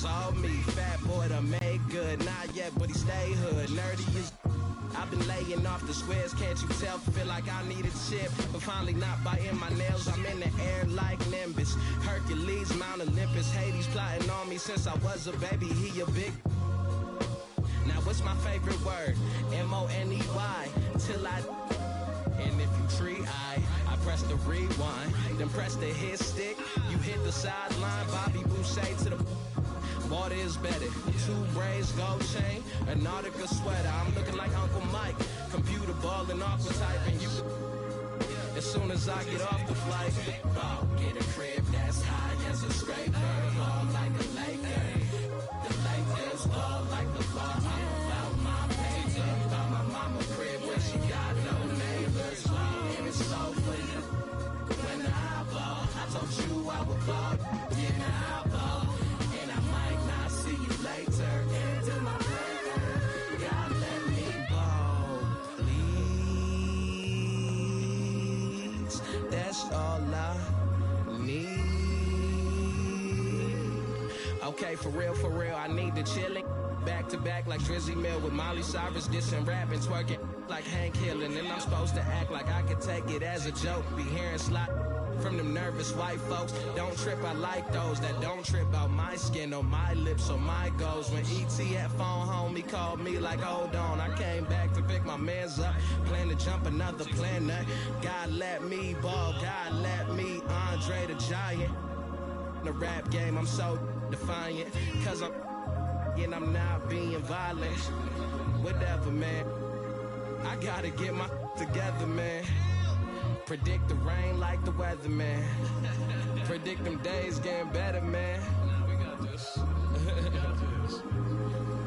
was all me. Fat boy done made good, not yet, but he stay hood. Nerdy is. I've been laying off the squares, can't you tell? Feel like I need a chip, but finally not biting my nails. I'm in the air like Nimbus. Hercules, Mount Olympus. Hades plotting on me since I was a baby. He a big. Now what's my favorite word? M-O-N-E-Y. Till I. And if you tree, I press the rewind. Then press the hit stick. You hit the sideline. Bobby Boucher to the. Water is better. 2 braids, gold chain, a Nautica sweater. I'm looking like Uncle Mike. Computer ball and aqua type. And you, as soon as I get off the flight, get a crib that's high as a scraper. Ball like a Laker. The Lakers ball like the ball. I'm about my paper. About my mama crib where she got no neighbors. And it's so for you. When I ball, I told you I would ball. Yeah, I ball. Later into my prayer, God let me ball, please. That's all I need. Okay, for real, I need the chillin'. Back to back like Drizzy Mill with Molly Cyrus dissing, rapping, twerking like Hank Hill. And then I'm supposed to act like I could take it as a joke. Be hearing slot from them nervous white folks. Don't trip, I like those that don't trip out my skin or my lips or my goals. When E.T. had phone home, he called me like, hold on. I came back to pick my mans up, plan to jump another planet. God let me ball, God let me Andre the Giant. The rap game, I'm so defiant, cause I'm not being violent. Whatever, man, I gotta get my together, man. Predict the rain like the weatherman. Predict them days getting better, man. We got this. We got this.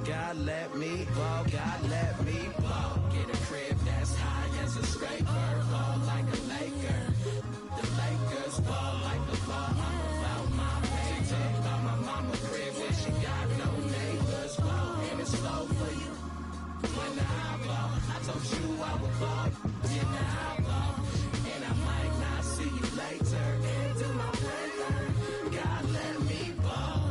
God let me ball, God let me ball. Get a crib that's high as a scraper. Ball like a Laker. The Lakers ball like the ball. I'm about my paper. About my mama crib where she got no neighbors. Ball and it's slow for you. When I ball, I told you I would ball. Yeah, now I ball. And I might not see you later. Into my prayer, God let me ball.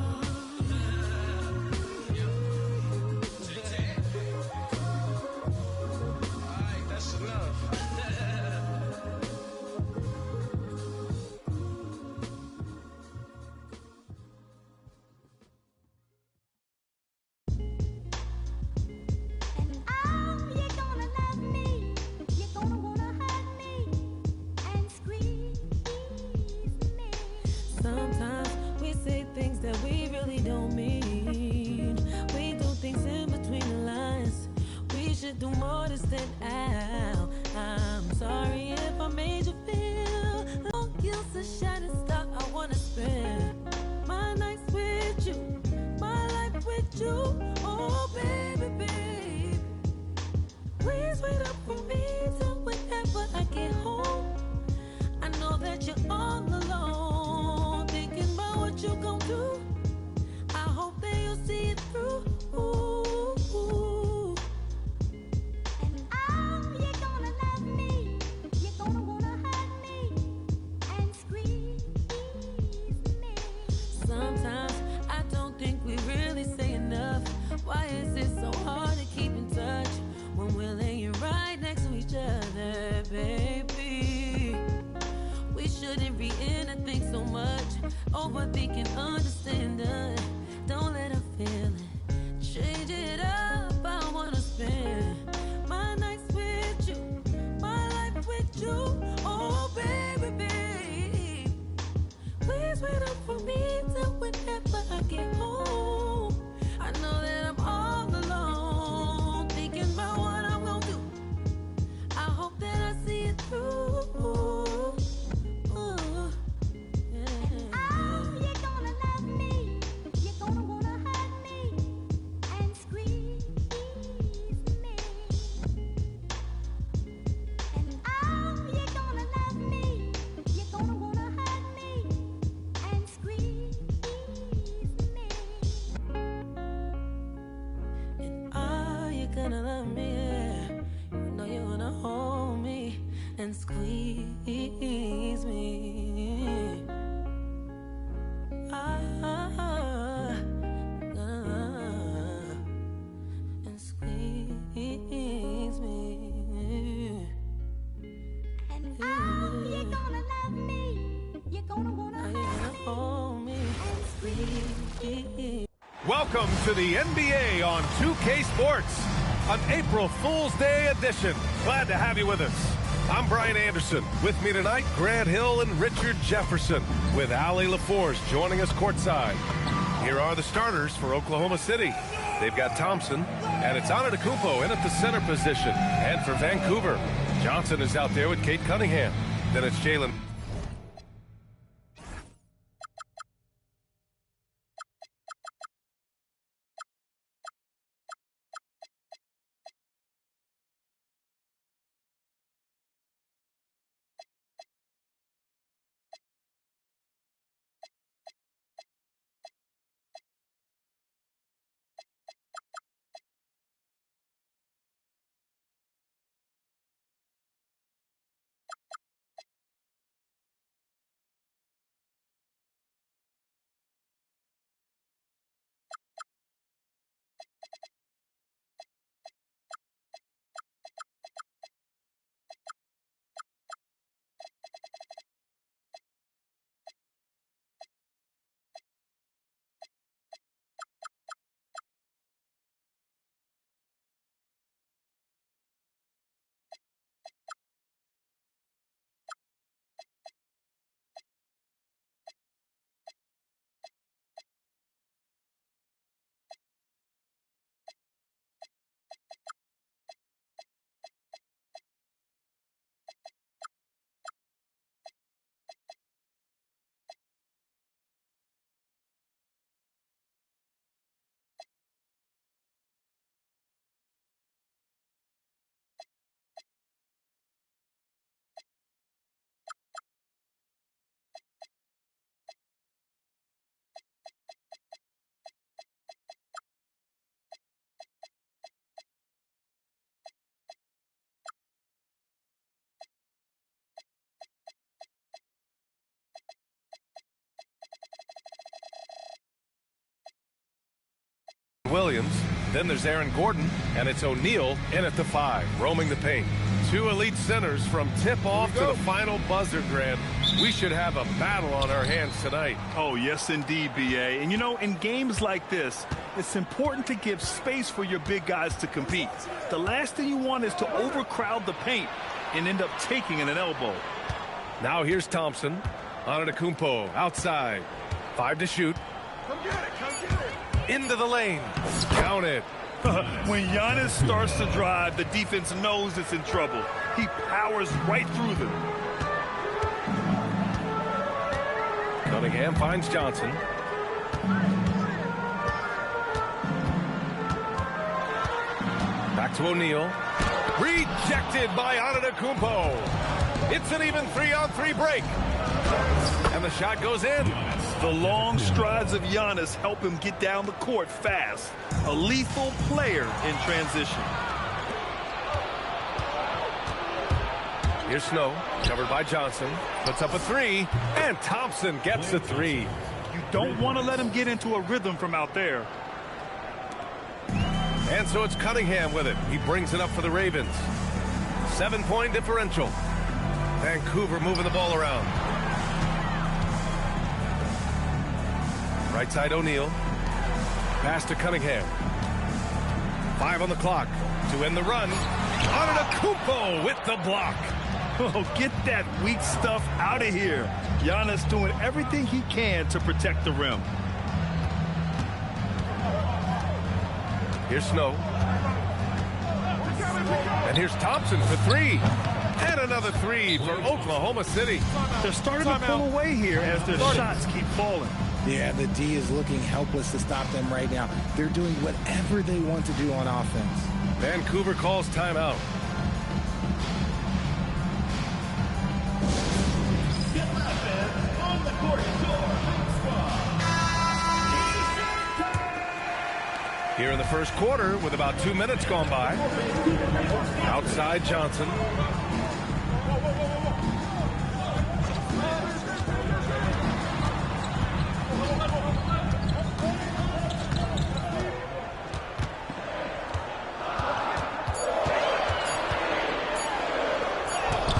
Alright, that's enough. Do more to stand out. I'm sorry if I made you feel. Oh, you're a shining star. I wanna spend my nights with you, my life with you. Oh, baby, babe, please wait up for me till whenever I get home. I know that you're all alone, thinking about what you gon' do. I hope that you'll see it through. Why is it so hard to keep in touch when we're laying right next to each other, baby? We shouldn't be in a thing so much, overthinking, understanding. Don't let her feel it, change it up. I wanna spend my nights with you, my life with you. Oh, baby, babe, please wait up for me till whenever I get home. I know that I'm all alone, thinking about what I'm gonna do. I hope that I see it through. Yeah. Oh, you're gonna love me. You're gonna wanna hug me and squeeze me. And oh, you're gonna love me. You're gonna wanna hug me and squeeze me. You're gonna love me, yeah. You know you're gonna hold me and squeeze me. Welcome to the NBA on 2K Sports, an April Fool's Day edition. Glad to have you with us. I'm Brian Anderson. With me tonight, Grant Hill and Richard Jefferson, with Allie LaForce joining us courtside. Here are the starters for Oklahoma City. They've got Thompson, and it's Antetokounmpo in at the center position. And for Vancouver, Johnson is out there with Kate Cunningham. Then it's Jalen Williams. Then there's Aaron Gordon, and it's O'Neal in at the 5, roaming the paint. Two elite centers from tip-off to the final buzzer, Grant. We should have a battle on our hands tonight. Oh, yes, indeed, B.A. And, you know, in games like this, it's important to give space for your big guys to compete. The last thing you want is to overcrowd the paint and end up taking an elbow. Now here's Thompson. Antetokounmpo outside. 5 to shoot. Come get it, come get it. Into the lane. Count it. When Giannis starts to drive, the defense knows it's in trouble. He powers right through them. Cunningham finds Johnson. Back to O'Neal. Rejected by Antetokounmpo. It's an even 3-on-3 break. And the shot goes in. The long strides of Giannis help him get down the court fast. A lethal player in transition. Here's Snow, covered by Johnson. Puts up a 3, and Thompson gets the 3. You don't want to let him get into a rhythm from out there. And so it's Cunningham with it. He brings it up for the Ravens. 7-point differential. Vancouver moving the ball around. Right side O'Neal. Pass to Cunningham. 5 on the clock to end the run. Antetokounmpo with the block. Oh, get that weak stuff out of here. Giannis doing everything he can to protect the rim. Here's Snow. And here's Thompson for 3. And another 3 for Oklahoma City. They're starting to pull away here as their shots keep falling. Yeah, the D is looking helpless to stop them right now. They're doing whatever they want to do on offense. Vancouver calls timeout. Here in the first quarter with about 2 minutes gone by. Outside Johnson.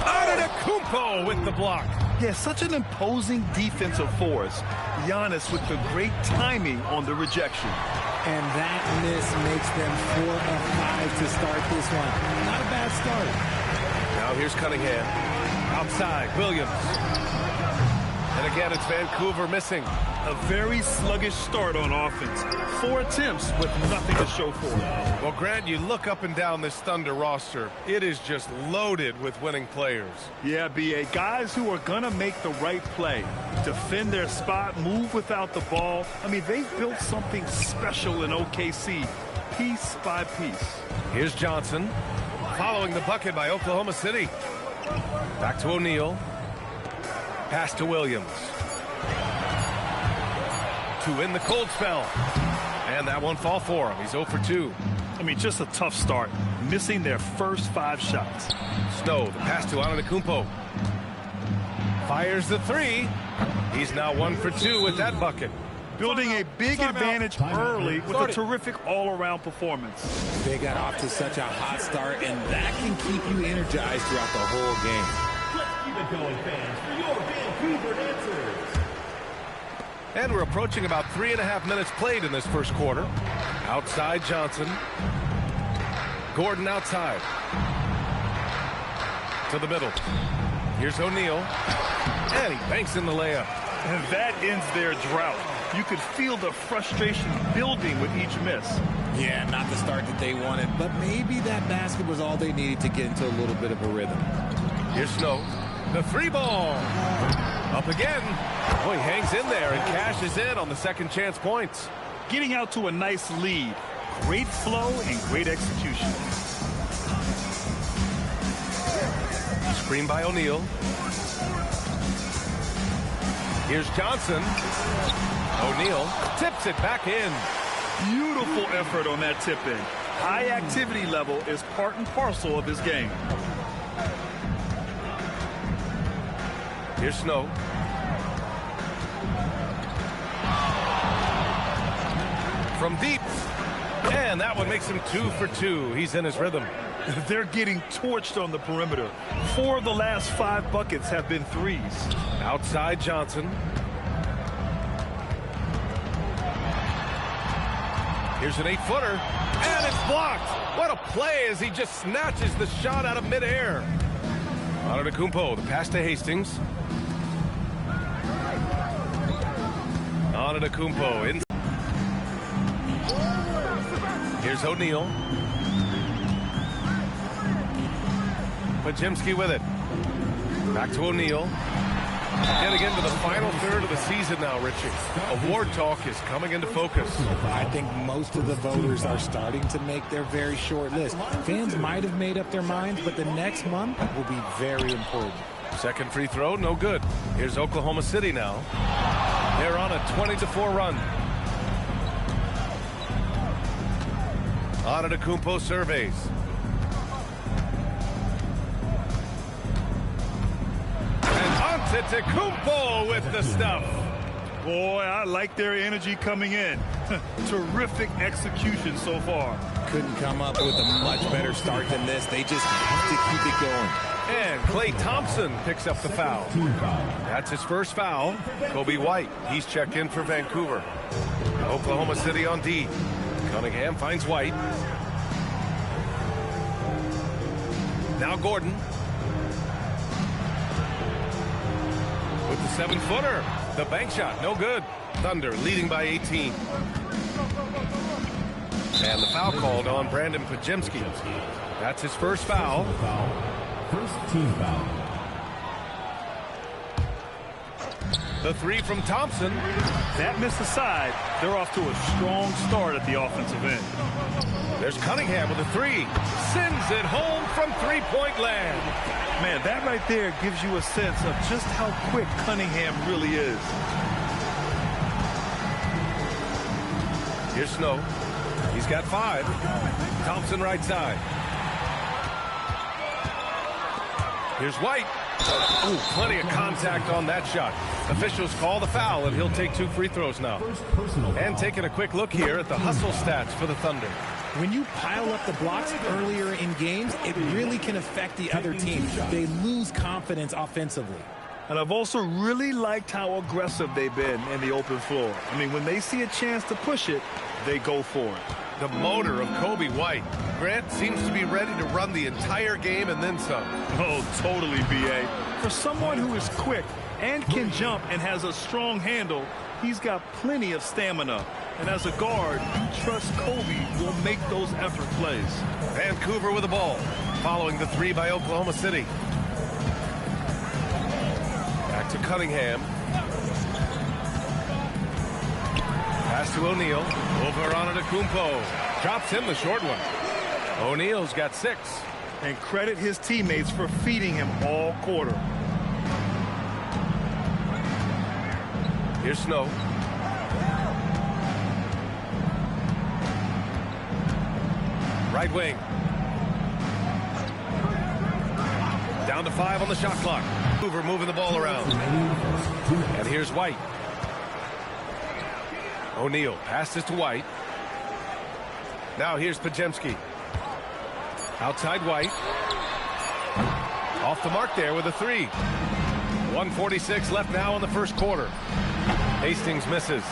Antetokounmpo with the block. Yeah, such an imposing defensive force. Giannis with the great timing on the rejection. And that miss makes them 4 of 5 to start this one. Not a bad start. Now here's Cunningham. Outside, Williams. And again, it's Vancouver missing. A very sluggish start on offense. 4 attempts with nothing to show for it. Well, Grant, you look up and down this Thunder roster. It is just loaded with winning players. Yeah, B.A. Guys who are going to make the right play. Defend their spot, move without the ball. I mean, they've built something special in OKC, piece by piece. Here's Johnson, following the bucket by Oklahoma City. Back to O'Neal. Pass to Williams. To in the cold spell. And that won't fall for him. He's 0 for 2. I mean, just a tough start. Missing their first 5 shots. Snow, the pass to Antetokounmpo. Fires the 3. He's now 1 for 2 with that bucket. Building a big advantage early with a terrific all-around performance. They got off to such a hot start, and that can keep you energized throughout the whole game. Let's keep it going, fans, for your Vancouver answers. And we're approaching about 3.5 minutes played in this first quarter. Outside Johnson. Gordon outside. To the middle. Here's O'Neal. And he banks in the layup. And that ends their drought. You could feel the frustration building with each miss. Yeah, not the start that they wanted, but maybe that basket was all they needed to get into a little bit of a rhythm. Here's Snow. The 3 ball. Up again. Boy, he hangs in there and cashes in on the second chance points. Getting out to a nice lead. Great flow and great execution. Screen by O'Neal. Here's Johnson. O'Neal tips it back in. Beautiful effort on that tip in. High activity level is part and parcel of his game. Here's Snow. From deep. And that one makes him 2 for 2. He's in his rhythm. They're getting torched on the perimeter. 4 of the last 5 buckets have been threes. Outside Johnson. Here's an 8-footer. And it's blocked. What a play as he just snatches the shot out of midair. Antetokounmpo, the pass to Hastings. Antetokounmpo in. Here's O'Neal. Pajemski with it. Back to O'Neal. Getting into the final third of the season now, Richie. Award talk is coming into focus. I think most of the voters are starting to make their very short list. Fans might have made up their minds, but the next month will be very important. Second free throw, no good. Here's Oklahoma City now. They're on a 20-4 run. Antetokounmpo surveys. Antetokounmpo with the stuff. Boy, I like their energy coming in. Terrific execution so far. Couldn't come up with a much better start than this. They just have to keep it going. And Klay Thompson picks up the foul. That's his first foul. Kobe White, he's checked in for Vancouver. Oklahoma City on D. Cunningham finds White. Now Gordon. With the 7-footer. The bank shot, no good. Thunder leading by 18. And the foul called on Brandon Pajemski. That's his first foul. First team foul. The 3 from Thompson. That missed aside. They're off to a strong start at the offensive end. There's Cunningham with a 3. Sends it home from three-point land. Man, that right there gives you a sense of just how quick Cunningham really is. Here's Snow. He's got 5. Thompson right side. Here's White. Ooh, plenty of contact on that shot. Officials call the foul, and he'll take 2 free throws now. And taking a quick look here at the hustle stats for the Thunder. When you pile up the blocks earlier in games, it really can affect the other team. They lose confidence offensively. And I've also really liked how aggressive they've been in the open floor. I mean, when they see a chance to push it, they go for it. The motor of Kobe White. Grant seems to be ready to run the entire game and then some. Oh, totally, B.A. For someone who is quick and can jump and has a strong handle, he's got plenty of stamina. And as a guard, you trust Kobe will make those effort plays. Vancouver with the ball, following the three by Oklahoma City. Back to Cunningham. Pass to O'Neal. Over on Antetokounmpo. Drops him the short one. O'Neal's got 6. And credit his teammates for feeding him all quarter. Here's Snow. Right wing. Down to 5 on the shot clock. Hoover moving the ball around. And here's White. O'Neal passes to White. Now here's Pajemski. Outside White. Off the mark there with a 3. 1:46 left now in the first quarter. Hastings misses.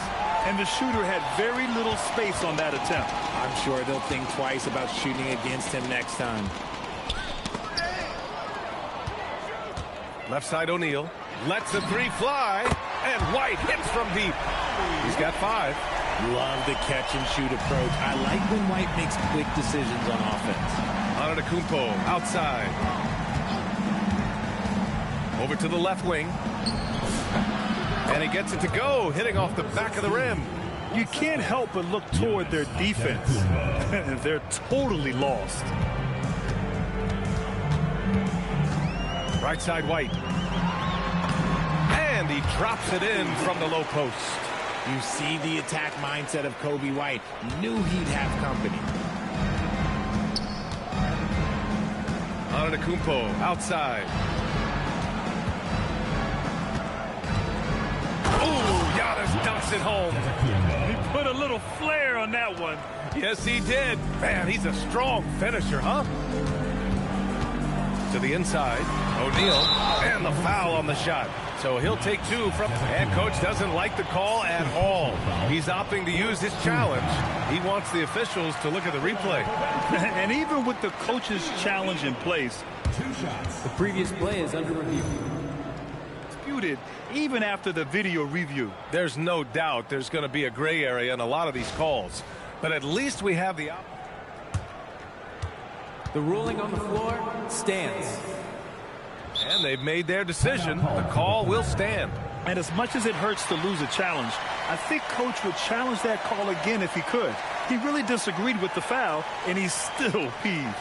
And the shooter had very little space on that attempt. I'm sure they'll think twice about shooting against him next time. Left side O'Neal. Lets the 3 fly. And White hits from deep. He's got 5. Love the catch and shoot approach. I like when White makes quick decisions on offense. Antetokounmpo outside. Over to the left wing. And he gets it to go, hitting off the back of the rim. You can't help but look toward their defense. They're totally lost. Right side White. And he drops it in from the low post. You see the attack mindset of Kobe White. Knew he'd have company. Antetokounmpo outside. Dunks it home. He put a little flair on that one. Yes, he did. Man, he's a strong finisher, huh? To the inside. O'Neal. And the foul on the shot. So he'll take 2 from... And coach doesn't like the call at all. He's opting to use his challenge. He wants the officials to look at the replay. And even with the coach's challenge in place, the previous play is under review. Even after the video review. There's no doubt there's going to be a gray area in a lot of these calls, but at least we have the ruling on the floor stands. And they've made their decision. The call will stand. And as much as it hurts to lose a challenge, I think coach would challenge that call again if he could. He really disagreed with the foul, and he's still peeved.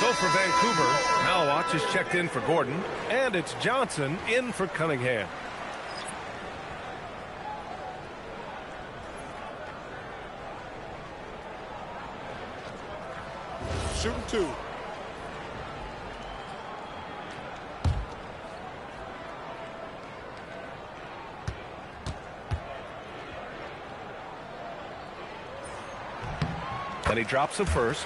So for Vancouver, Malwatch is checked in for Gordon, and it's Johnson in for Cunningham. Shooting 2. And he drops the first.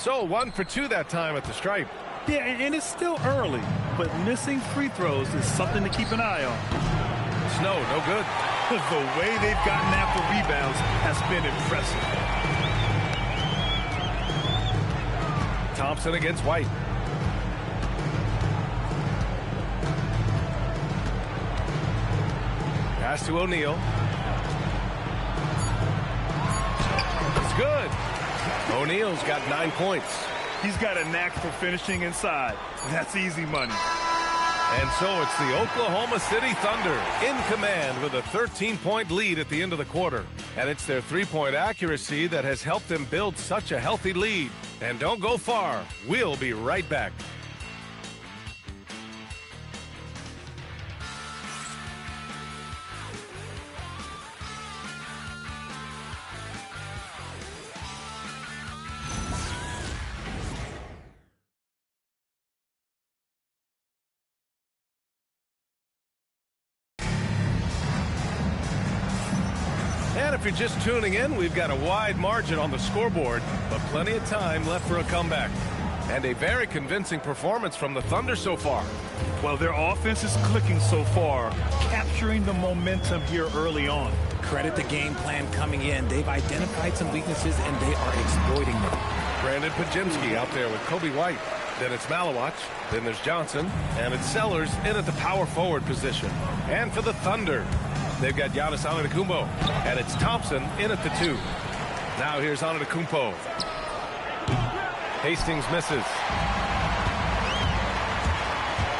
So 1 for 2 that time at the stripe. Yeah, and it's still early, but missing free throws is something to keep an eye on. Snow, no good. The way they've gotten after rebounds has been impressive. Thompson against White. Pass to O'Neal. It's good. O'Neal's got 9 points. He's got a knack for finishing inside. That's easy money. And so it's the Oklahoma City Thunder in command with a 13-point lead at the end of the quarter. And it's their three-point accuracy that has helped them build such a healthy lead. And don't go far. We'll be right back. And if you're just tuning in, we've got a wide margin on the scoreboard, but plenty of time left for a comeback. And a very convincing performance from the Thunder so far. Well, their offense is clicking so far, capturing the momentum here early on. Credit the game plan coming in. They've identified some weaknesses, and they are exploiting them. Brandon Pajemski out there with Kobe White. Then it's Malawach. Then there's Johnson. And it's Sellers in at the power forward position. And for the Thunder, they've got Giannis Antetokounmpo, and it's Thompson in at the 2. Now here's Antetokounmpo. Hastings misses.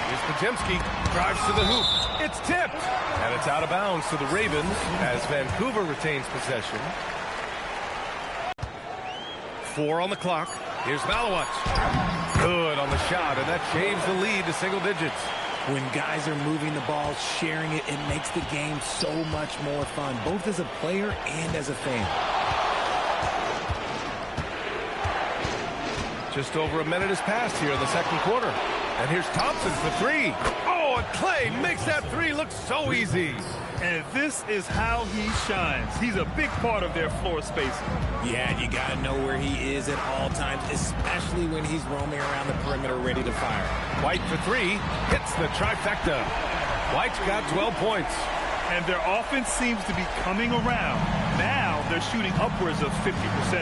Here's Pajemski, drives to the hoop. It's tipped, and it's out of bounds to the Ravens as Vancouver retains possession. 4 on the clock. Here's Malawach. Good on the shot, and that shaves the lead to single digits. When guys are moving the ball, sharing it, it makes the game so much more fun, both as a player and as a fan. Just over a minute has passed here in the second quarter. And here's Thompson for 3. Oh, and Clay makes that 3 look so easy. And this is how he shines. He's a big part of their floor spacing. Yeah, you got to know where he is at all times, especially when he's roaming around the perimeter ready to fire. White for 3, hits the trifecta. White's got 12 points. And their offense seems to be coming around. Now they're shooting upwards of 50%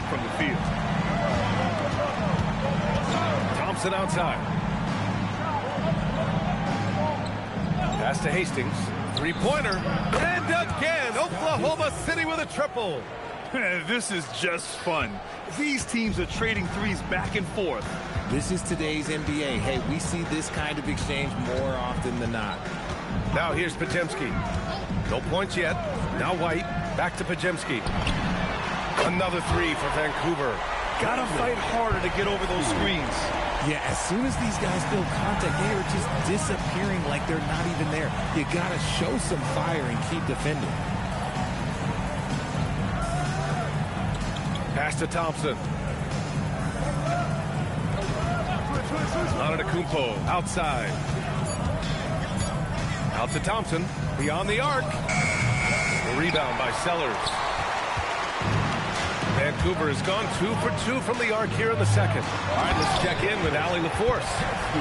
from the field. Thompson outside. Pass to Hastings. Three-pointer. And again, Oklahoma City with a triple. This is just fun. These teams are trading threes back and forth. This is today's NBA. Hey, we see this kind of exchange more often than not. Now here's Pajemski. No points yet. Now White. Back to Pajemski. Another 3 for Vancouver. Gotta fight harder to get over those screens. Yeah, as soon as these guys feel contact, they are just disappearing like they're not even there. You gotta show some fire and keep defending. Pass to Thompson. Antetokounmpo outside. Out to Thompson. Beyond the arc. The rebound by Sellers. Vancouver has gone 2 for 2 from the arc here in the second. All right, let's check in with Allie LaForce.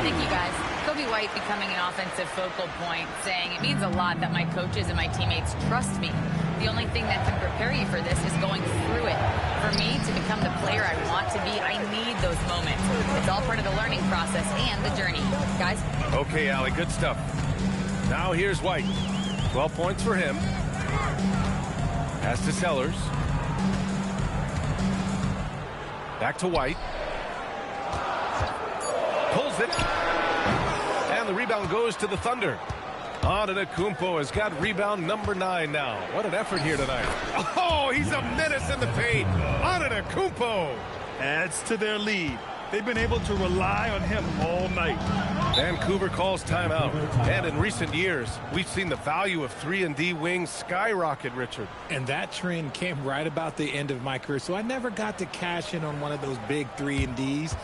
Thank you, guys. Kobe White becoming an offensive focal point, saying it means a lot that my coaches and my teammates trust me. The only thing that can prepare you for this is going through it. For me to become the player I want to be, I need those moments. It's all part of the learning process and the journey. Guys? Okay, Allie, good stuff. Now here's White. 12 points for him. Pass to Sellers. Back to White. Pulls it. And the rebound goes to the Thunder. Antetokounmpo has got rebound number 9 now. What an effort here tonight. Oh, he's a menace in the paint. Antetokounmpo adds to their lead. They've been able to rely on him all night. Vancouver calls timeout. And in recent years, we've seen the value of 3-and-D wings skyrocket, Richard. And that trend came right about the end of my career. So I never got to cash in on one of those big 3-and-Ds.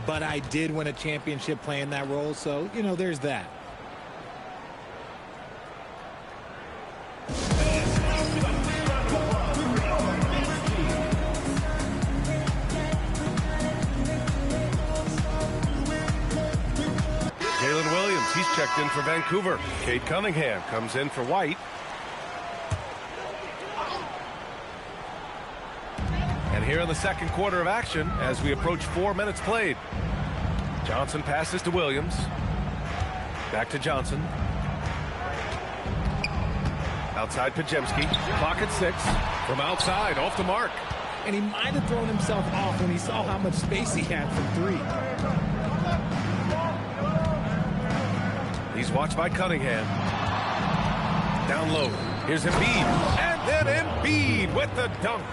But I did win a championship playing that role. So, you know, there's that. He's checked in for Vancouver. Cade Cunningham comes in for White. And here in the second quarter of action, as we approach 4 minutes played, Johnson passes to Williams. Back to Johnson. Outside Podziemski. Clock at 6. From outside, off the mark. And he might have thrown himself off when he saw how much space he had from 3. He's watched by Cunningham. Down low. Here's Embiid. And then Embiid with the dunk.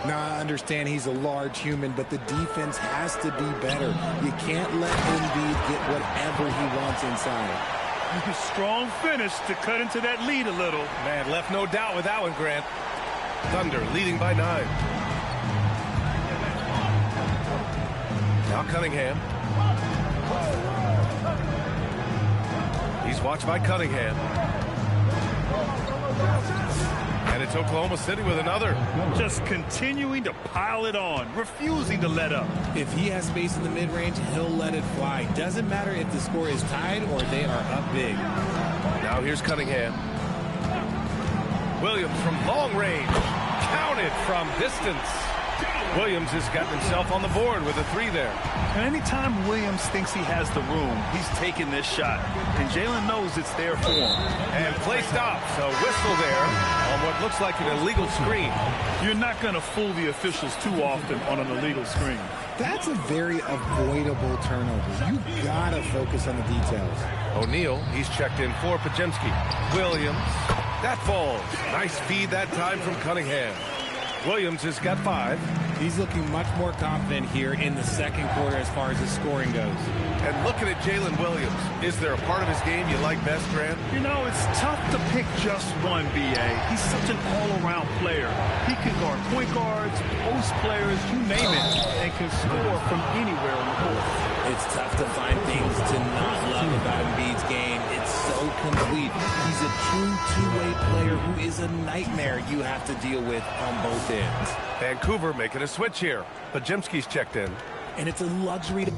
Now, I understand he's a large human, but the defense has to be better. You can't let Embiid get whatever he wants inside. Strong finish to cut into that lead a little. Man, left no doubt with that one, Grant. Thunder leading by 9. Now Cunningham. He's watched by Cunningham. And it's Oklahoma City with another. Just continuing to pile it on, refusing to let up. If he has space in the mid-range, he'll let it fly. Doesn't matter if the score is tied or they are up big. Now here's Cunningham. Williams from long range. Counted from distance. Williams has gotten himself on the board with a 3 there. And anytime Williams thinks he has the room, he's taking this shot. And Jalen knows it's there for him. And play stops. A whistle there on what looks like an illegal screen. You're not going to fool the officials too often on an illegal screen. That's a very avoidable turnover. You gotta focus on the details. O'Neal, he's checked in for Podziemski. Williams, that falls. Nice feed that time from Cunningham. Williams has got 5. He's looking much more confident here in the second quarter as far as his scoring goes. And looking at Jalen Williams, is there a part of his game you like best, Grant? You know, it's tough to pick just one, B.A. He's such an all-around player. He can guard point guards, post players, you name it, and can score from anywhere on the court. It's tough to find things to not love about Embiid's game. It's so complete. He's a true two-way player who is a nightmare you have to deal with on both ends. Vancouver making a switch here. Podziemski's checked in. And it's a luxury to...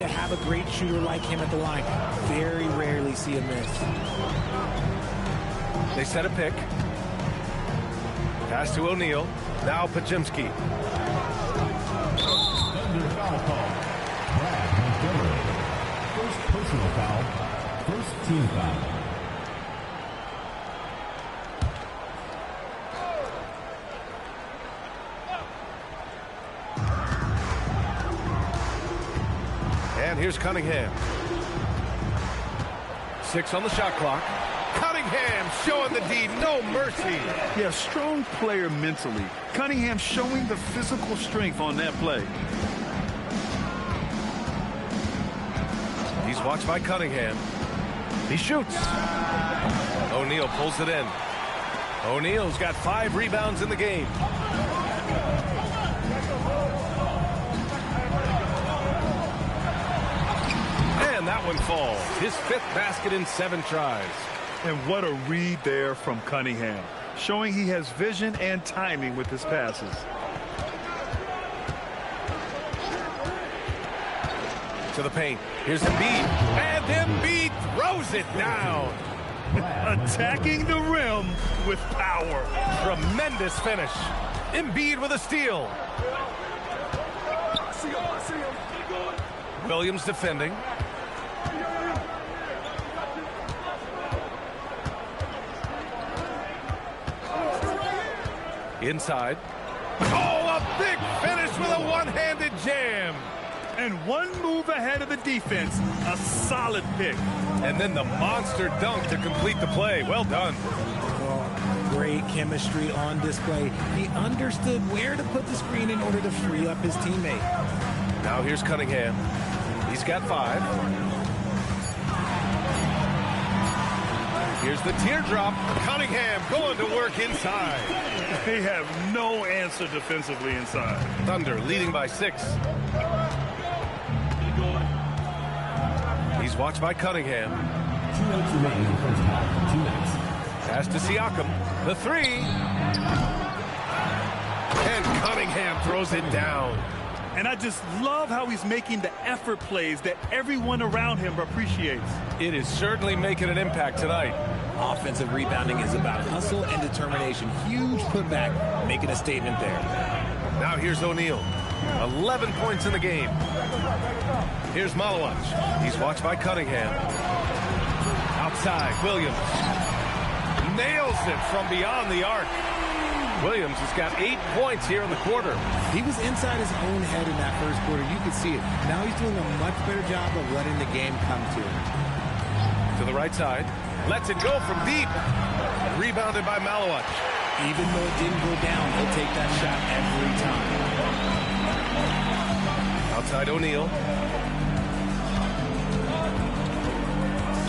To have a great shooter like him at the line, very rarely see a miss. They set a pick. Pass to O'Neal. Now Pajemski. Foul call. First personal foul. First team foul. And here's Cunningham. 6 on the shot clock. Cunningham showing the D, no mercy. Yeah, strong player mentally. Cunningham showing the physical strength on that play. He's watched by Cunningham. He shoots. O'Neal pulls it in. O'Neal's got 5 rebounds in the game. And that one falls. His 5th basket in 7 tries. And what a read there from Cunningham, showing he has vision and timing with his passes. To the paint. Here's Embiid. And Embiid throws it down. Attacking the rim with power. Tremendous finish. Embiid with a steal. Williams defending. Inside. Oh, a big finish with a one-handed jam. And one move ahead of the defense. A solid pick. And then the monster dunk to complete the play. Well done. Oh, great chemistry on display. He understood where to put the screen in order to free up his teammate. Now here's Cunningham. He's got 5. Here's the teardrop. Cunningham going to work inside. They have no answer defensively inside. Thunder leading by 6. He's watched by Cunningham. 2 minutes remaining in the first half. 2 minutes. Pass to Siakam. The 3. And Cunningham throws it down. And I just love how he's making the effort plays that everyone around him appreciates. It is certainly making an impact tonight. Offensive rebounding is about hustle and determination. Huge putback, making a statement there. Now here's O'Neal. 11 points in the game. Here's Myleague. He's watched by Cunningham. Outside, Williams. Nails it from beyond the arc. Williams has got 8 points here in the quarter. He was inside his own head in that first quarter. You could see it. Now he's doing a much better job of letting the game come to him. To the right side. Lets it go from deep. Rebounded by Myleague. Even though it didn't go down, he'll take that shot every time. Outside O'Neal.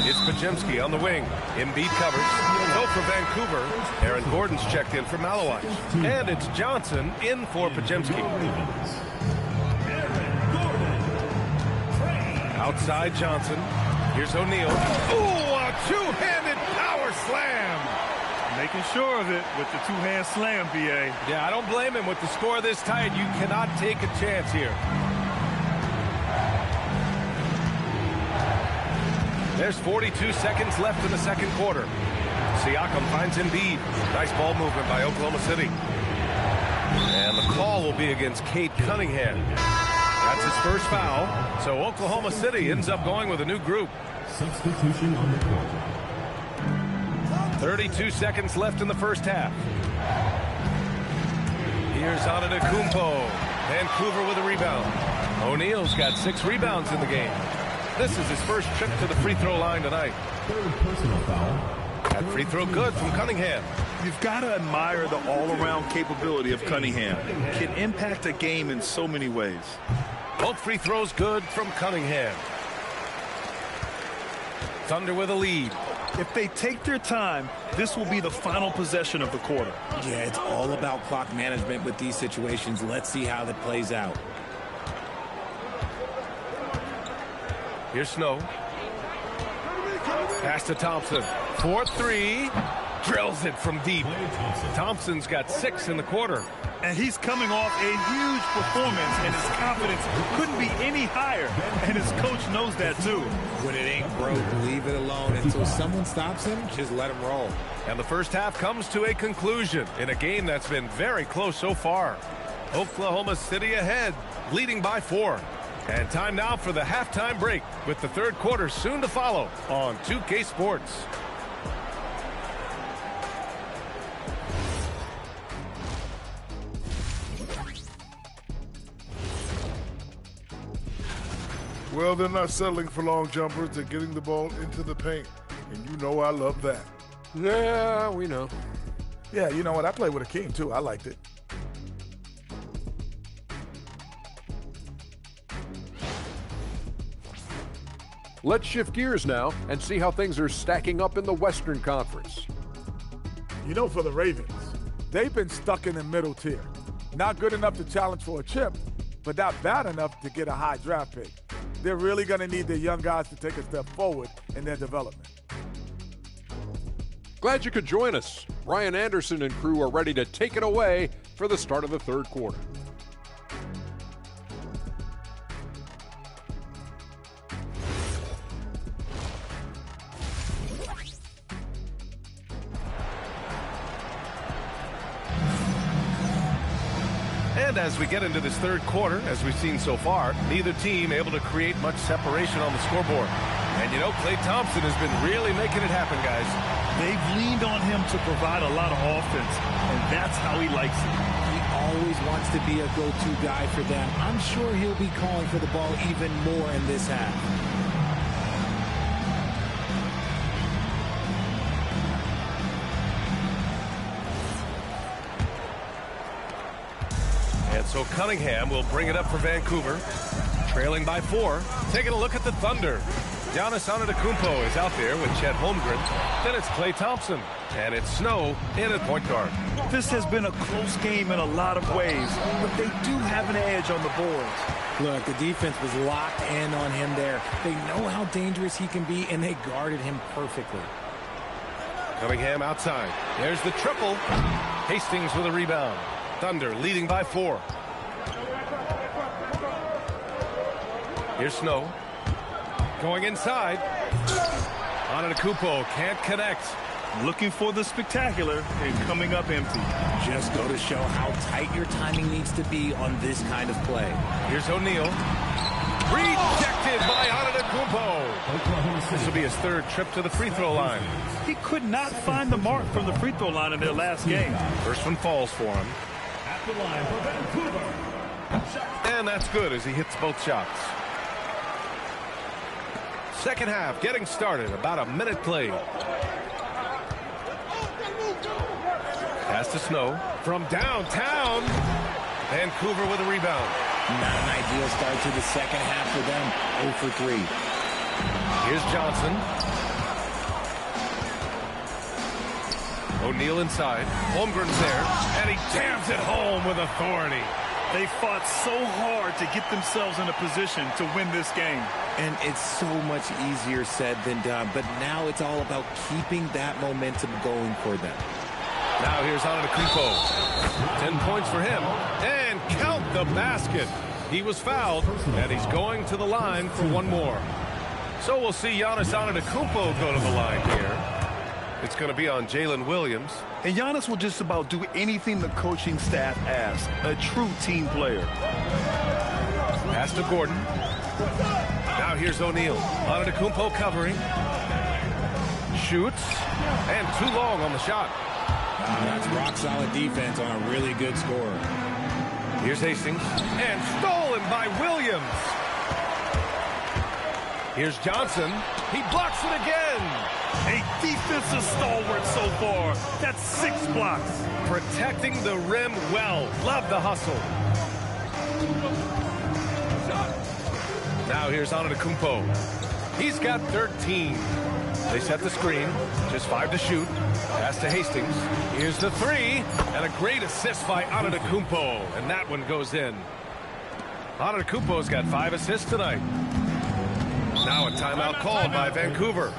It's Pajemski on the wing. Embiid covers. So for Vancouver, Aaron Gordon's checked in for Myleague. And it's Johnson in for Pajemski. Outside Johnson. Here's O'Neal. Ooh, a two-handed power slam. Making sure of it with the two-hand slam, B.A. Yeah, I don't blame him. With the score this tight, you cannot take a chance here. There's 42 seconds left in the second quarter. Siakam finds Embiid. Nice ball movement by Oklahoma City. And the call will be against Cade Cunningham. That's his first foul. So Oklahoma City ends up going with a new group. Substitution on the court. 32 seconds left in the first half. Here's Antetokounmpo. Vancouver with a rebound. O'Neal's got 6 rebounds in the game. This is his first trip to the free throw line tonight. Third personal foul. That free throw good from Cunningham. You've got to admire the all-around capability of Cunningham. Can impact a game in so many ways. Both free throws good from Cunningham. Thunder with a lead. If they take their time, this will be the final possession of the quarter. Yeah, it's all about clock management with these situations. Let's see how that plays out. Here's Snow. Pass to Thompson. 4-3. Drills it from deep. Thompson's got 6 in the quarter. And he's coming off a huge performance, and his confidence couldn't be any higher. And his coach knows that, too. When it ain't broke, leave it alone. Until someone stops him, just let him roll. And the first half comes to a conclusion in a game that's been very close so far. Oklahoma City ahead, leading by 4. And time now for the halftime break, with the third quarter soon to follow on 2K Sports. Well, they're not settling for long jumpers. They're getting the ball into the paint. And you know I love that. Yeah, we know. Yeah, you know what? I played with Akeem, too. I liked it. Let's shift gears now and see how things are stacking up in the Western Conference. You know, for the Ravens, they've been stuck in the middle tier. Not good enough to challenge for a chip, but not bad enough to get a high draft pick. They're really going to need their young guys to take a step forward in their development. Glad you could join us. Ryan Anderson and crew are ready to take it away for the start of the third quarter. And as we get into this third quarter, as we've seen so far, neither team able to create much separation on the scoreboard. And you know, Klay Thompson has been really making it happen, guys. They've leaned on him to provide a lot of offense, and that's how he likes it. He always wants to be a go-to guy for them. I'm sure he'll be calling for the ball even more in this half. And so Cunningham will bring it up for Vancouver, trailing by 4. Taking a look at the Thunder. Giannis Antetokounmpo is out there with Chet Holmgren. Then it's Klay Thompson, and it's Snow in at point guard. This has been a close game in a lot of ways, but they do have an edge on the boards. Look, the defense was locked in on him there. They know how dangerous he can be, and they guarded him perfectly. Cunningham outside. There's the triple. Hastings with a rebound. Thunder leading by 4. Here's Snow. Going inside. Antetokounmpo can't connect. Looking for the spectacular and coming up empty. Just go to show how tight your timing needs to be on this kind of play. Here's O'Neal. Rejected by Antetokounmpo. This will be his third trip to the free throw line. He could not find the mark from the free throw line in their last game. First one falls for him. At the line for Vancouver. And that's good as he hits both shots. Second half getting started. About a minute played. Pass to Snow from downtown. Vancouver with a rebound. Not an ideal start to the second half for them. 0 for 3. Here's Johnson. O'Neal inside. Holmgren's there, and he jams it home with authority. They fought so hard to get themselves in a position to win this game. And it's so much easier said than done, but now it's all about keeping that momentum going for them. Now here's Antetokounmpo. 10 points for him. And count the basket. He was fouled, and he's going to the line for one more. So we'll see Giannis Antetokounmpo go to the line here. It's going to be on Jalen Williams. And Giannis will just about do anything the coaching staff asks. A true team player. Pass to Gordon. Now here's O'Neal. Antetokounmpo covering. Shoots. And too long on the shot. That's rock-solid defense on a really good scorer. Here's Hastings. And stolen by Williams. Here's Johnson. He blocks it again. A defensive stalwart so far. That's 6 blocks. Protecting the rim well. Love the hustle. Now here's Antetokounmpo. He's got 13. They set the screen. Just 5 to shoot. Pass to Hastings. Here's the 3. And a great assist by Antetokounmpo. And that one goes in. Antetokounmpo's got 5 assists tonight. Now a timeout called by Vancouver.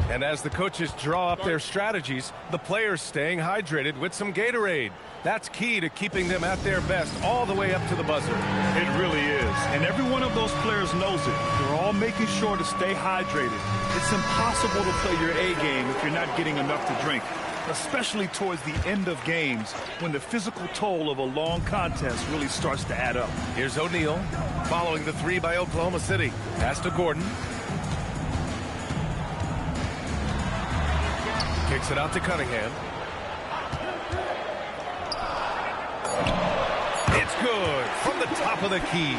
And as the coaches draw up their strategies, the players staying hydrated with some Gatorade. That's key to keeping them at their best all the way up to the buzzer. It really is. And every one of those players knows it. They're all making sure to stay hydrated. It's impossible to play your A game if you're not getting enough to drink, especially towards the end of games when the physical toll of a long contest really starts to add up. Here's O'Neal following the three by Oklahoma City. Pass to Gordon. Kicks it out to Cunningham. It's good from the top of the key.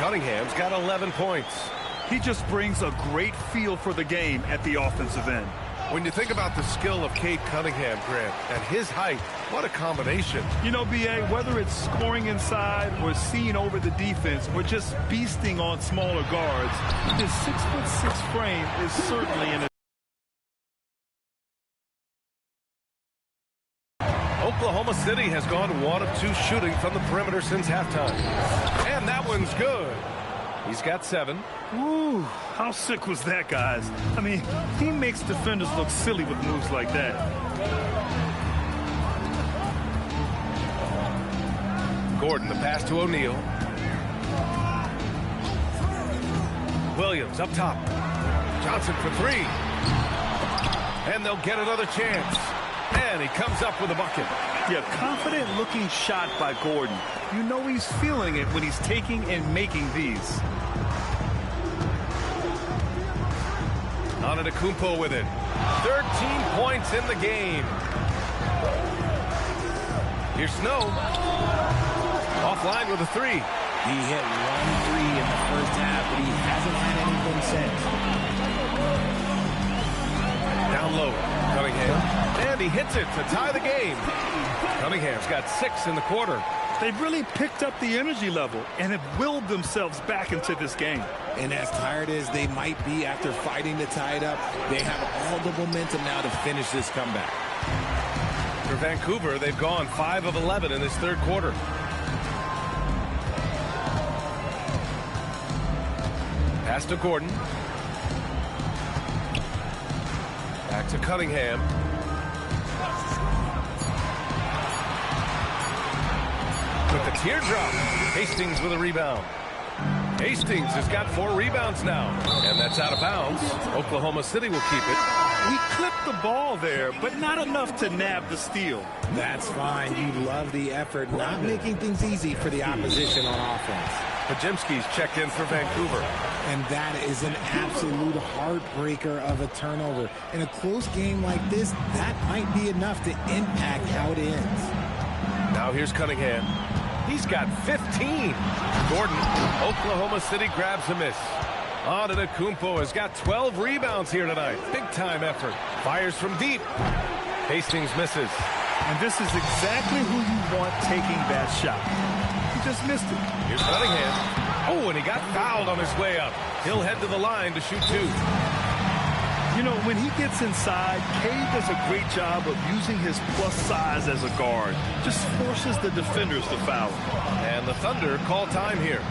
Cunningham's got 11 points. He just brings a great feel for the game at the offensive end. When you think about the skill of Cade Cunningham, Grant, and his height, what a combination. You know, B.A., whether it's scoring inside or seeing over the defense or just beasting on smaller guards, his 6'6" frame is certainly an Oklahoma City has gone 1 of 2 shooting from the perimeter since halftime. And that one's good. He's got 7. Ooh, how sick was that, guys? I mean, he makes defenders look silly with moves like that. Gordon, the pass to O'Neal. Williams up top. Johnson for 3. And they'll get another chance. And he comes up with a bucket. Yeah, confident-looking shot by Gordon. You know he's feeling it when he's taking and making these. Antetokounmpo with it. 13 points in the game. Here's Snow. Offline with a 3. He hit 1 3 in the first half, but he hasn't had anything since. Down low, Cunningham. And he hits it to tie the game. Cunningham's got 6 in the quarter. They've really picked up the energy level and have willed themselves back into this game. And as tired as they might be after fighting to tie it up, they have all the momentum now to finish this comeback. For Vancouver, they've gone 5 of 11 in this third quarter. Pass to Gordon. Back to Cunningham. With the teardrop. Hastings with a rebound. Hastings has got 4 rebounds now. And that's out of bounds. Oklahoma City will keep it. We clipped the ball there, but not enough to nab the steal. That's fine. You love the effort, not making things easy for the opposition on offense. Pajemski's checked in for Vancouver. And that is an absolute heartbreaker of a turnover. In a close game like this, that might be enough to impact how it ends. Now here's Cunningham. He's got 15. Gordon, Oklahoma City grabs a miss. Antetokounmpo has got 12 rebounds here tonight. Big-time effort. Fires from deep. Hastings misses. And this is exactly who you want taking that shot. He just missed it. Here's Cunningham. Oh, and he got fouled on his way up. He'll head to the line to shoot 2. You know, when he gets inside, Cade does a great job of using his plus size as a guard. Just forces the defenders to foul him. And the Thunder call time here.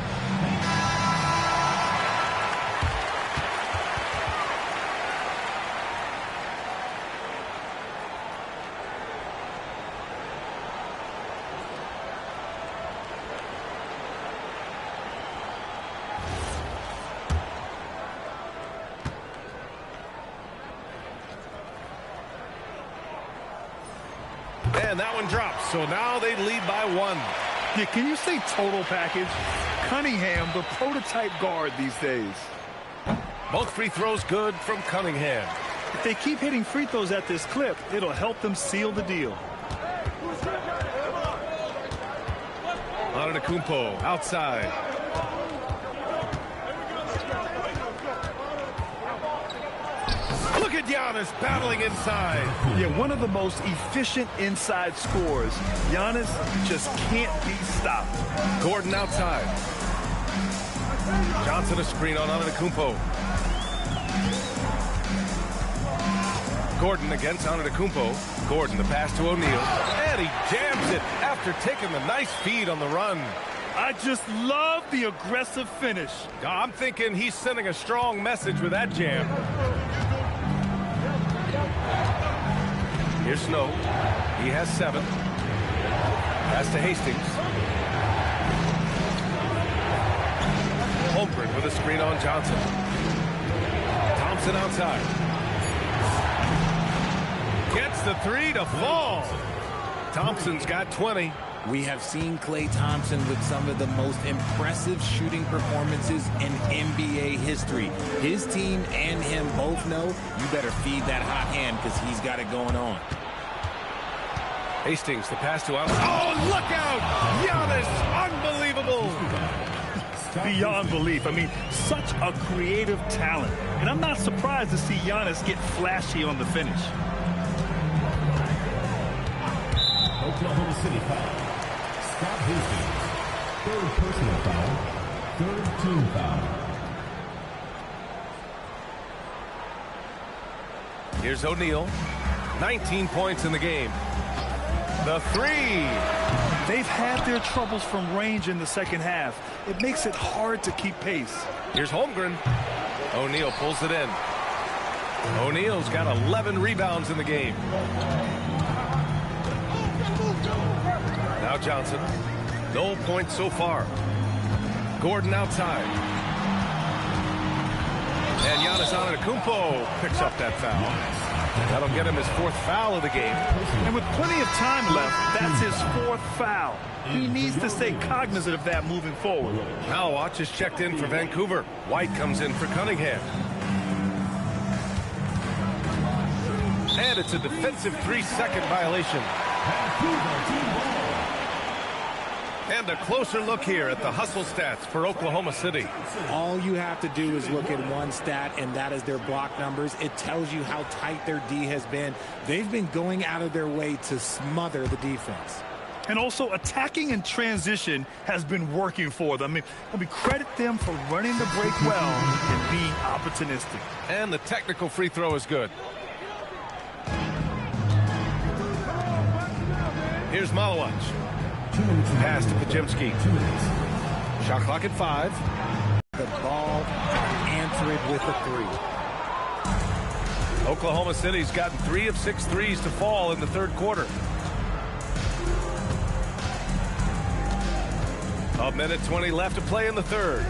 And that one drops, so now they lead by 1. Yeah, can you say total package? Cunningham, the prototype guard these days. Both free throws good from Cunningham. If they keep hitting free throws at this clip, it'll help them seal the deal. Antetokounmpo outside. Look at Giannis battling inside. Yeah, one of the most efficient inside scorers. Giannis just can't be stopped. Gordon outside. Johnson a screen on Antetokounmpo. Gordon against Antetokounmpo. Gordon the pass to O'Neal. And he jams it after taking the nice feed on the run. I just love the aggressive finish. I'm thinking he's sending a strong message with that jam. Here's Snow. He has 7. Pass to Hastings. Holmgren with a screen on Johnson. Thompson outside. Gets the 3 to fall. Thompson's got 20. We have seen Klay Thompson with some of the most impressive shooting performances in NBA history. His team and him both know you better feed that hot hand because he's got it going on. Hastings, the pass to us. Oh, look out! Giannis, unbelievable! Beyond belief. I mean, such a creative talent. And I'm not surprised to see Giannis get flashy on the finish. Oklahoma City foul. Scott Hastings. 3rd personal foul. 3rd team foul. Here's O'Neal. 19 points in the game. The 3. They've had their troubles from range in the second half. It makes it hard to keep pace. Here's Holmgren. O'Neal pulls it in. O'Neal's got 11 rebounds in the game. Now Johnson. No points so far. Gordon outside. And Giannis Antetokounmpo picks up that foul. That'll get him his 4th foul of the game. And with plenty of time left, that's his 4th foul. He needs to stay cognizant of that moving forward. Myleague is checked in for Vancouver. White comes in for Cunningham. And it's a defensive 3-second violation. And a closer look here at the hustle stats for Oklahoma City. All you have to do is look at one stat, and that is their block numbers. It tells you how tight their D has been. They've been going out of their way to smother the defense. And also, attacking in transition has been working for them. I mean, credit them for running the break well and being opportunistic. And the technical free throw is good. Here's Myleague. Pass to Pajemski. Shot clock at 5. The ball, answer it with a 3. Oklahoma City's gotten 3 of 6 threes to fall in the 3rd quarter. A minute 20 left to play in the 3rd.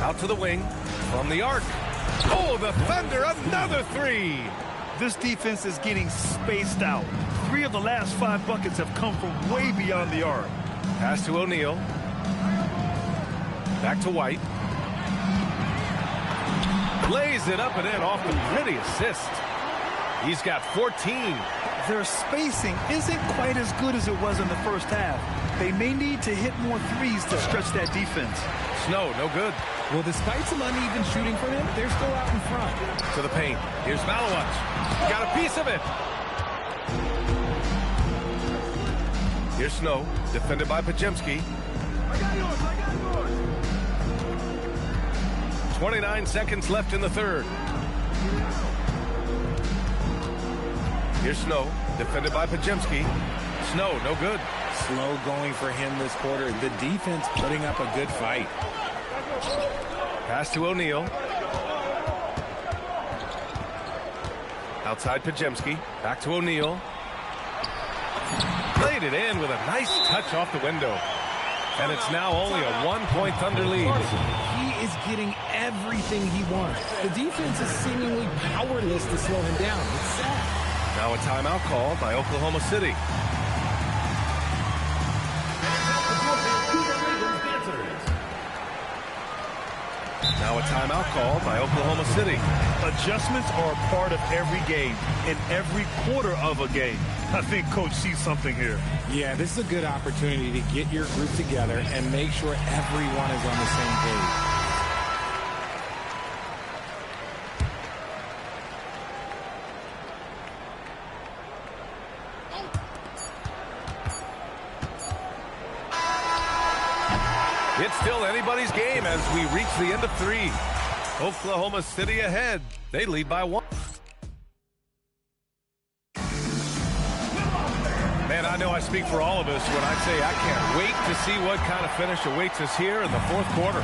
Out to the wing from the arc. Oh, the Thunder, another 3. This defense is getting spaced out. 3 of the last 5 buckets have come from way beyond the arc. Pass to O'Neal. Back to White. Lays it up and in off the pretty assist. He's got 14. Their spacing isn't quite as good as it was in the first half. They may need to hit more threes to stretch that defense. Snow, no good. Well, despite some uneven shooting from him, they're still out in front. To the paint. Here's Myleague. Got a piece of it. Here's Snow, defended by Pajemski. 29 seconds left in the 3rd. Here's Snow, defended by Pajemski. Snow, no good. Slow going for him this quarter. The defense putting up a good fight. Pass to O'Neal. Outside Pajemski. Back to O'Neal. Played it in with a nice touch off the window. And it's now only a 1-point Thunder lead. He is getting everything he wants. The defense is seemingly powerless to slow him down. It's sad. Now a timeout called by Oklahoma City. Now a timeout called by Oklahoma City. Adjustments are a part of every game, in every quarter of a game. I think Coach sees something here. Yeah, this is a good opportunity to get your group together and make sure everyone is on the same page. It's still anybody's game as we reach the end of 3. Oklahoma City ahead. They lead by 1. Man, I know I speak for all of us when I say I can't wait to see what kind of finish awaits us here in the 4th quarter.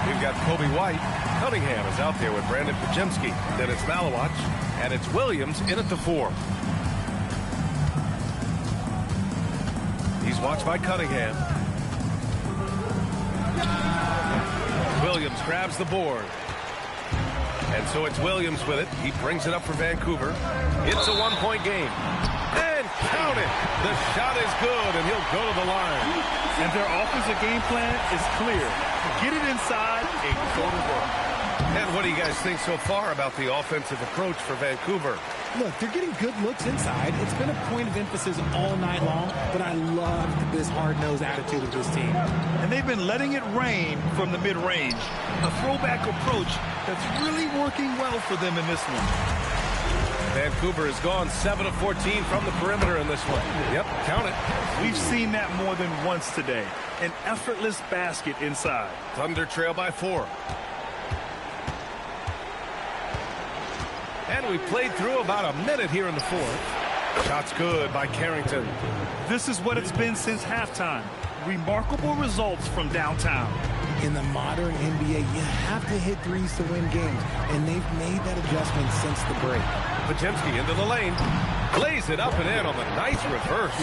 We've got Kobe White. Cunningham is out there with Brandon Pajemski. Then it's Myleague. And it's Williams in at the 4. He's watched by Cunningham. Williams grabs the board. And so it's Williams with it. He brings it up for Vancouver. It's a 1-point game. And count it. The shot is good, and he'll go to the line. And their offensive game plan is clear. Get it inside and go to work. And what do you guys think so far about the offensive approach for Vancouver? Look, they're getting good looks inside. It's been a point of emphasis all night long, but I love this hard-nosed attitude of this team. And they've been letting it rain from the mid-range. A throwback approach that's really working well for them in this one. Vancouver has gone 7 of 14 from the perimeter in this one. Yep, count it. We've seen that more than once today. An effortless basket inside. Thunder trail by 4. And we played through about a minute here in the 4th. Shot's good by Carrington. This is what it's been since halftime. Remarkable results from downtown. In the modern NBA, you have to hit threes to win games, and they've made that adjustment since the break. Podziemski into the lane. Lays it up and in on the nice reverse.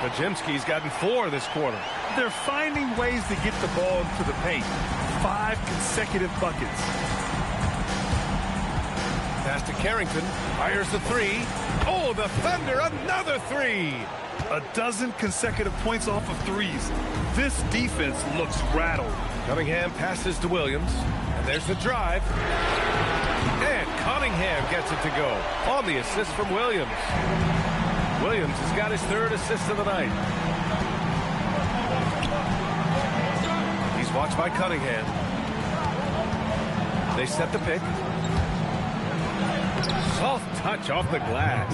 Podziemski's gotten 4 this quarter. They're finding ways to get the ball into the paint. 5 consecutive buckets. Pass to Carrington. Fires the 3. Oh, the Thunder, another 3. A dozen consecutive points off of threes. This defense looks rattled. Cunningham passes to Williams. And there's the drive. And Cunningham gets it to go on the assist from Williams. Williams has got his 3rd assist of the night. He's watched by Cunningham. They set the pick. Soft touch off the glass.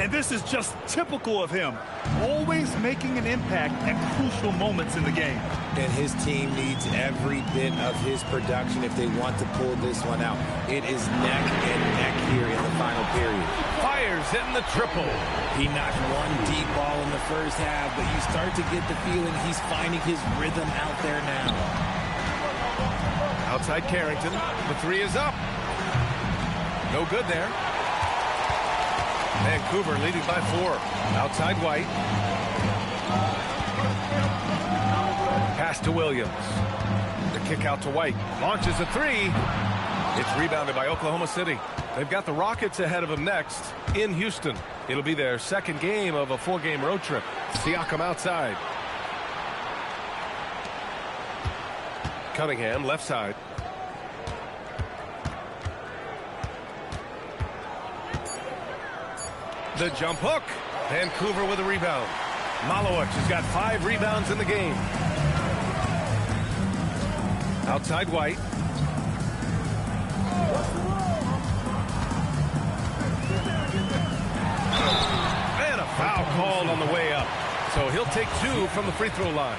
And this is just typical of him. Always making an impact at crucial moments in the game. And his team needs every bit of his production if they want to pull this one out. It is neck and neck here in the final period. Fires in the triple. He knocked one deep ball in the first half, but you start to get the feeling he's finding his rhythm out there now. Outside Carrington. The 3 is up. No good there. Vancouver leading by 4. Outside White. Pass to Williams. The kick out to White. Launches a 3. It's rebounded by Oklahoma City. They've got the Rockets ahead of them next in Houston. It'll be their 2nd game of a 4-game road trip. Siakam outside. Cunningham left side. The jump hook. Vancouver with a rebound. Myleague has got 5 rebounds in the game. Outside White. And a foul called on the way up. So he'll take 2 from the free throw line.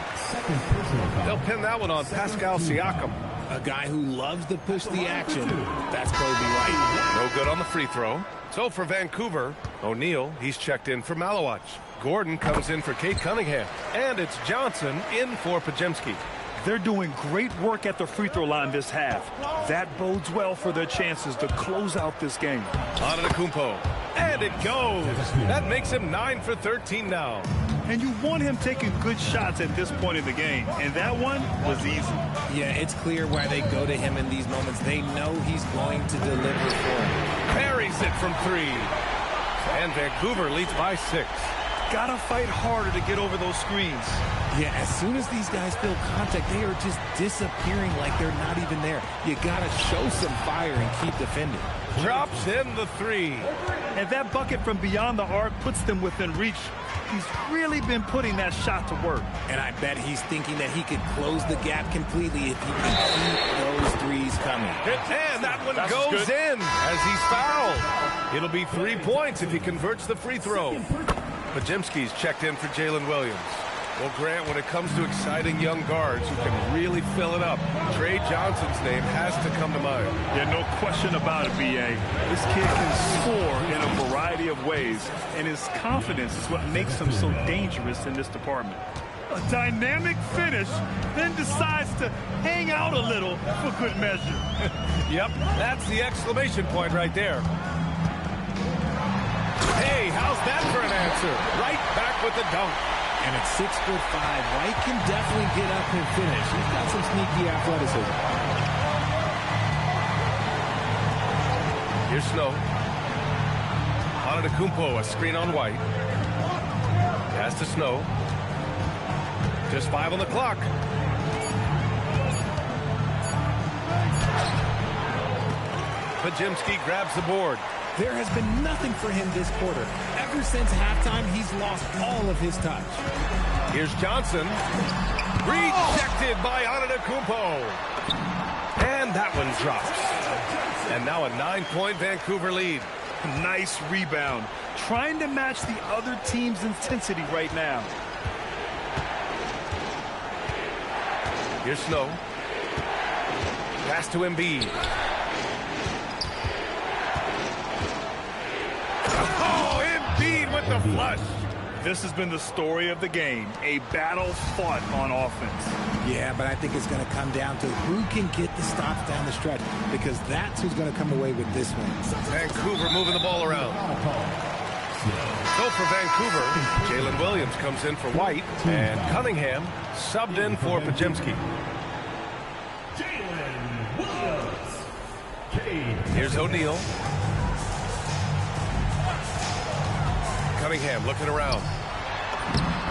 They'll pin that one on Pascal Siakam. A guy who loves to push the action. That's Kobe White. No good on the free throw. So for Vancouver, O'Neal, he's checked in for Myleague. Gordon comes in for Kate Cunningham. And it's Johnson in for Podziemski. They're doing great work at the free throw line this half. That bodes well for their chances to close out this game. Antetokounmpo. And it goes. That makes him 9 for 13 now. And you want him taking good shots at this point in the game. And that one was easy. Yeah, it's clear why they go to him in these moments. They know he's going to deliver for them. Parries it from 3. And Vancouver leads by 6. Gotta fight harder to get over those screens. Yeah, as soon as these guys feel contact, they are just disappearing like they're not even there. You gotta show some fire and keep defending. Drops in the 3. And that bucket from beyond the arc puts them within reach. He's really been putting that shot to work. And I bet he's thinking that he could close the gap completely if he can keep those threes coming. And that one goes in as he's fouled. It'll be 3 points if he converts the free throw. Podziemski's checked in for Jalen Williams. Well, Grant, when it comes to exciting young guards who can really fill it up, Trey Johnson's name has to come to mind. Yeah, no question about it, B.A. This kid can score in a variety of ways, and his confidence is what makes him so dangerous in this department. A dynamic finish, then decides to hang out a little for good measure. Yep, that's the exclamation point right there. how's that for an answer? Right back with the dunk. And at 6'5", White can definitely get up and finish. He's got some sneaky athleticism. Here's Snow. Antetokounmpo, a screen on White. Pass to Snow. Just 5 on the clock. Podziemski grabs the board. There has been nothing for him this quarter. Ever since halftime, he's lost all of his touch. Here's Johnson. Rejected by Antetokounmpo. And that one drops. And now a 9-point Vancouver lead. Nice rebound. Trying to match the other team's intensity right now. Here's Snow. Pass to Embiid. Oh, Embiid with the flush. This has been the story of the game. A battle fought on offense. Yeah, but I think it's going to come down to who can get the stops down the stretch, because that's who's going to come away with this one. Vancouver moving the ball around. So for Vancouver, Jalen Williams comes in for White, and Cunningham subbed in for Podziemski. Here's O'Neal. Cunningham looking around.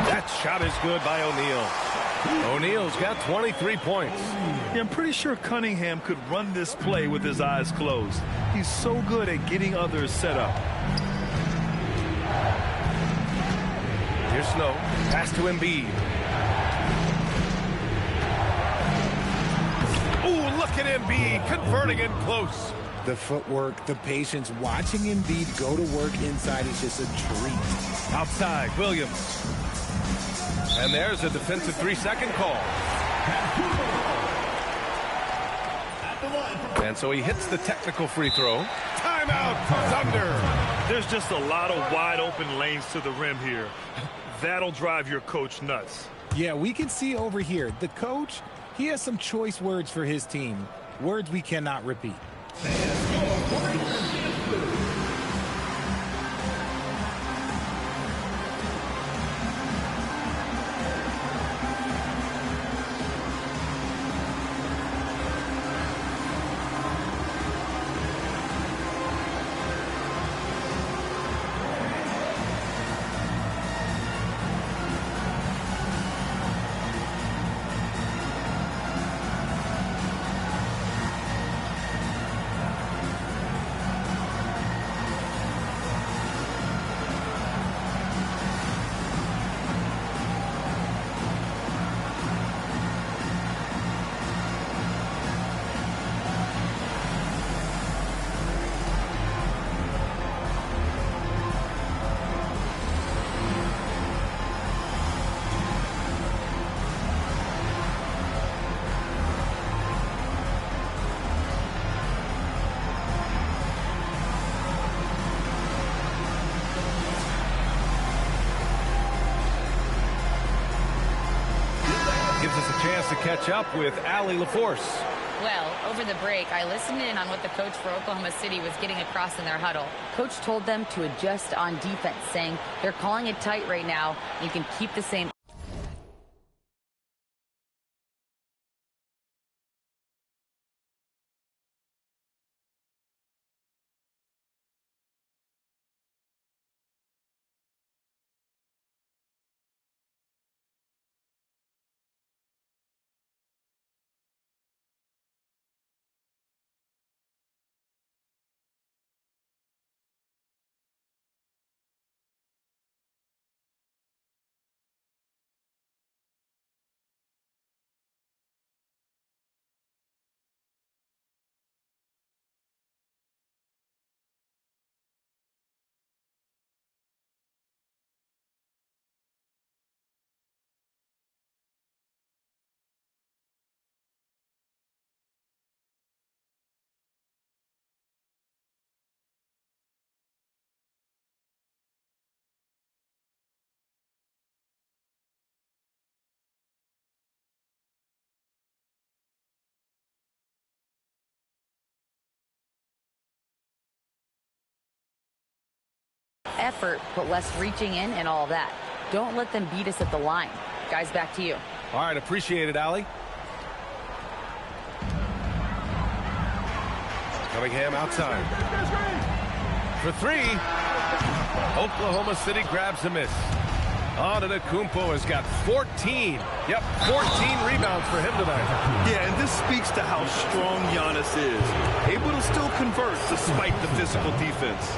That shot is good by O'Neal. O'Neal's got 23 points. Yeah, I'm pretty sure Cunningham could run this play with his eyes closed. He's so good at getting others set up. Here's Snow. Pass to Embiid. Ooh, look at Embiid converting it close. The footwork, the patience, watching Embiid go to work inside is just a treat. Outside, Williams. And there's a defensive 3-second call. And so he hits the technical free throw. Timeout, Thunder. There's just a lot of wide open lanes to the rim here. That'll drive your coach nuts. Yeah, we can see over here, the coach, he has some choice words for his team. Words we cannot repeat. Gives us a chance to catch up with Allie LaForce. Well, over the break, I listened in on what the coach for Oklahoma City was getting across in their huddle. Coach told them to adjust on defense, saying they're calling it tight right now. You can keep the same effort, but less reaching in and all of that. Don't let them beat us at the line. Guys, back to you. All right, appreciate it, Allie. Cunningham outside. For three. Oklahoma City grabs a miss. Antetokounmpo has got 14. Yep, 14 rebounds for him tonight. Yeah, and this speaks to how strong Giannis is. Able to still convert despite the physical defense.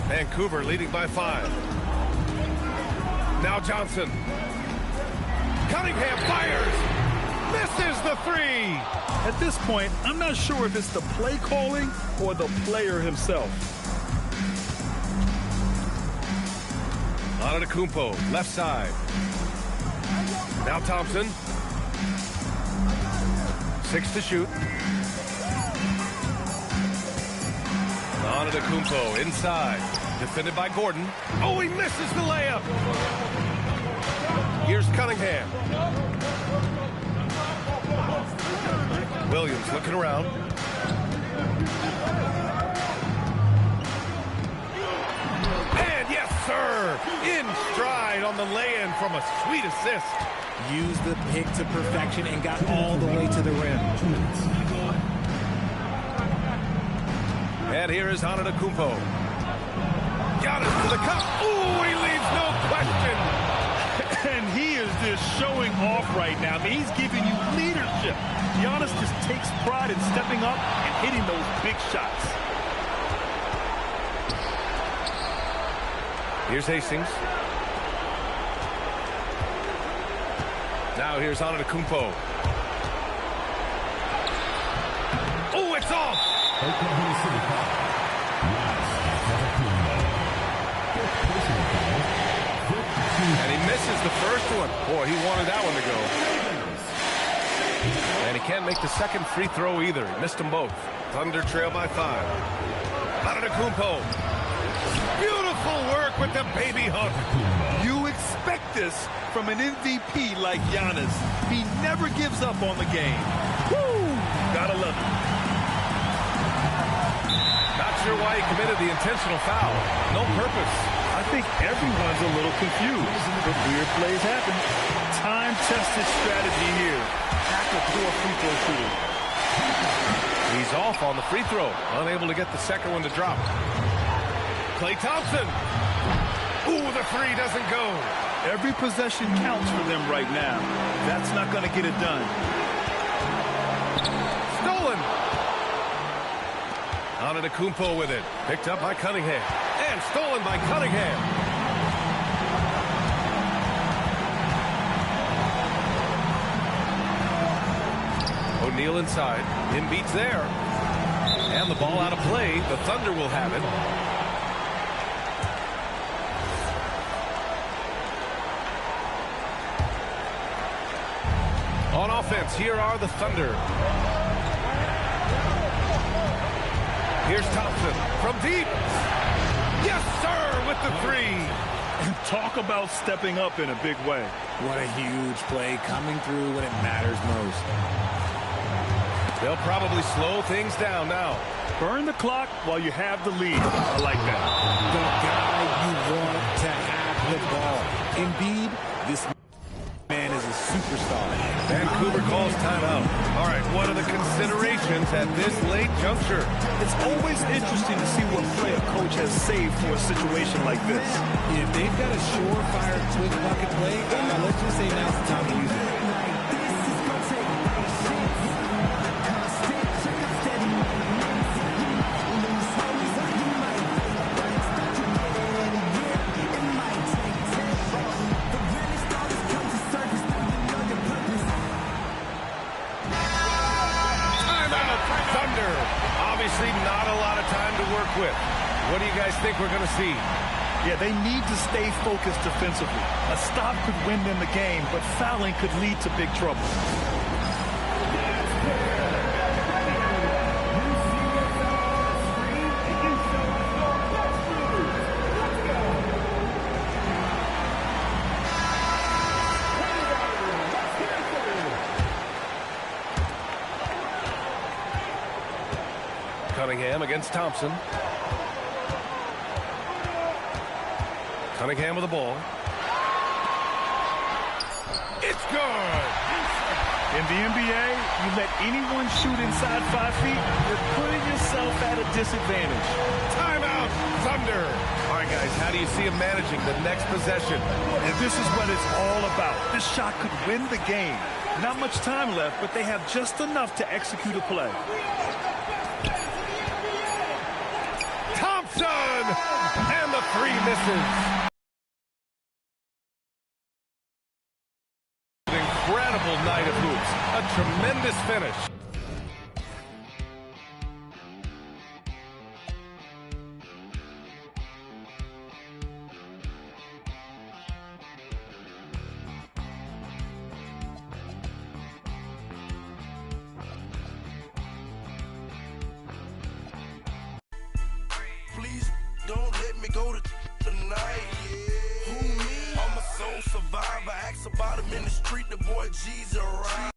Vancouver leading by 5. Now Johnson. Cunningham fires. Misses the three. At this point, I'm not sure if it's the play calling or the player himself. Antetokounmpo, left side. Now Thompson. 6 to shoot. Antetokounmpo inside. Defended by Gordon. Oh, he misses the layup. Here's Cunningham. Williams looking around. And yes, sir! In stride on the lay-in from a sweet assist. Used the pick to perfection and got all the way to the rim. And here is Antetokounmpo. Giannis to the cup. Ooh, he leaves no question. And he is just showing off right now. I mean, he's giving you leadership. Giannis just takes pride in stepping up and hitting those big shots. Here's Hastings. Now here's Antetokounmpo. Oh, it's off! Oklahoma City foul. And he misses the first one. Boy, he wanted that one to go. And he can't make the second free throw either. He missed them both. Thunder trail by 5. Antetokounmpo. Beautiful work with the baby hook. You expect this from an MVP like Giannis. He never gives up on the game. Woo! Gotta love it. Not sure why he committed the intentional foul. No purpose. I think everyone's a little confused, but weird plays happen. Time-tested strategy here. Tackle poor free throw shooter. He's off on the free throw. Unable to get the second one to drop. Klay Thompson. Ooh, the three doesn't go. Every possession counts for them right now. That's not going to get it done. Stolen. Antetokounmpo with it. Picked up by Cunningham. And stolen by Cunningham. O'Neal inside. Embiid's there. And the ball out of play. The Thunder will have it. On offense, here are the Thunder. Here's Thompson from deep. Yes, sir, with the three. Talk about stepping up in a big way. What a huge play coming through when it matters most. They'll probably slow things down now. Burn the clock while you have the lead. I like that. The guy you want to have the ball. Embiid, this man is a superstar. Vancouver calls timeout. All right, what are the considerations at this late juncture? It's always interesting to see what play a coach has saved for a situation like this. If they've got a surefire, quick bucket play, let's just say now's the time to use it. Not a lot of time to work with. What do you guys think we're going to see? Yeah, they need to stay focused defensively. A stop could win them the game, but fouling could lead to big trouble. Cunningham against Thompson. Cunningham with the ball. It's good. In the NBA, you let anyone shoot inside 5 feet, you're putting yourself at a disadvantage. Timeout, Thunder. All right, guys, how do you see him managing the next possession? And this is what it's all about. This shot could win the game. Not much time left, but they have just enough to execute a play. Thompson! And the three misses. Incredible night of hoops. A tremendous finish. Please don't let me go to tonight. Who me? I'm a soul survivor. Ask about him in the street. The boy G's around.